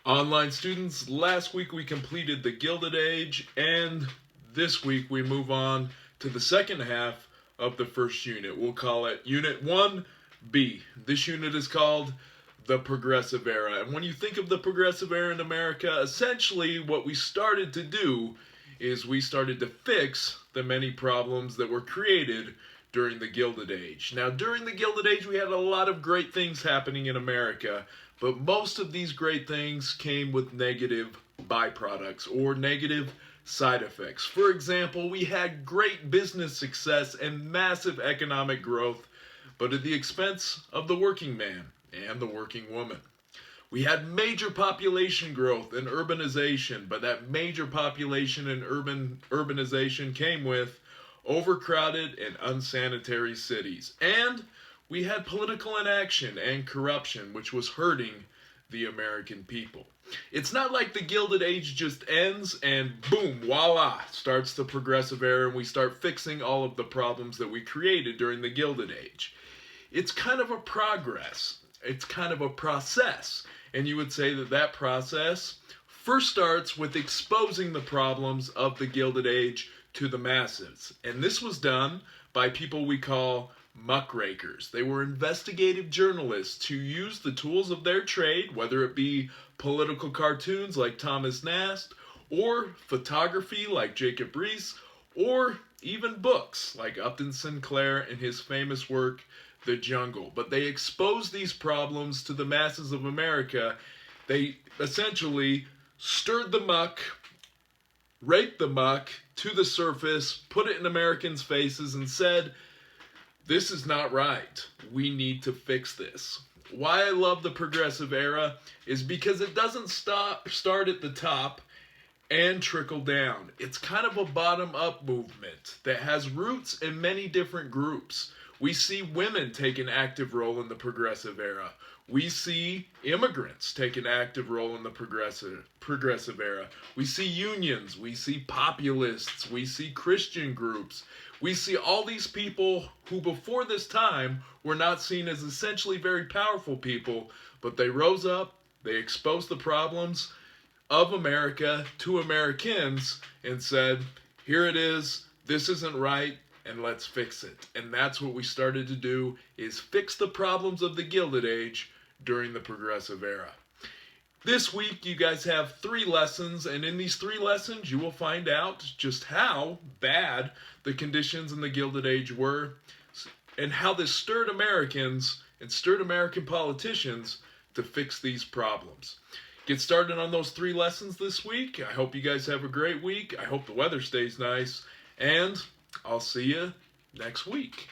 Online students, last week we completed the Gilded Age, and this week we move on to the second half of the first unit. We'll call it Unit 1B. This unit is called the Progressive Era. And when you think of the Progressive Era in America, essentially what we started to do is we started to fix the many problems that were created during the Gilded Age. Now, during the Gilded Age, we had a lot of great things happening in America, but most of these great things came with negative byproducts or negative side effects. For example, we had great business success and massive economic growth, but at the expense of the working man and the working woman. We had major population growth and urbanization, but that major population and urbanization came with overcrowded and unsanitary cities. And we had political inaction and corruption, which was hurting the American people. It's not like the Gilded Age just ends and boom, voila, starts the Progressive Era and we start fixing all of the problems that we created during the Gilded Age. It's kind of a progress. It's kind of a process. And you would say that that process first starts with exposing the problems of the Gilded Age to the masses. And this was done by people we call muckrakers. They were investigative journalists who used the tools of their trade, whether it be political cartoons like Thomas Nast, or photography like Jacob Riis, or even books like Upton Sinclair and his famous work, The Jungle. But they exposed these problems to the masses of America. They essentially stirred the muck, raked the muck to the surface, put it in Americans' faces, and said, this is not right. We need to fix this. Why I love the Progressive Era is because it doesn't start at the top and trickle down. It's kind of a bottom-up movement that has roots in many different groups. We see women take an active role in the Progressive Era. We see immigrants take an active role in the Progressive Era. We see unions. We see populists. We see Christian groups. We see all these people who before this time were not seen as essentially very powerful people, but they rose up, they exposed the problems of America to Americans and said, here it is, this isn't right, and let's fix it. And that's what we started to do, is fix the problems of the Gilded Age during the Progressive Era. This week you guys have 3 lessons, and in these 3 lessons you will find out just how bad the conditions in the Gilded Age were and how this stirred Americans and stirred American politicians to fix these problems. Get started on those 3 lessons this week. I hope you guys have a great week. I hope the weather stays nice, and I'll see you next week.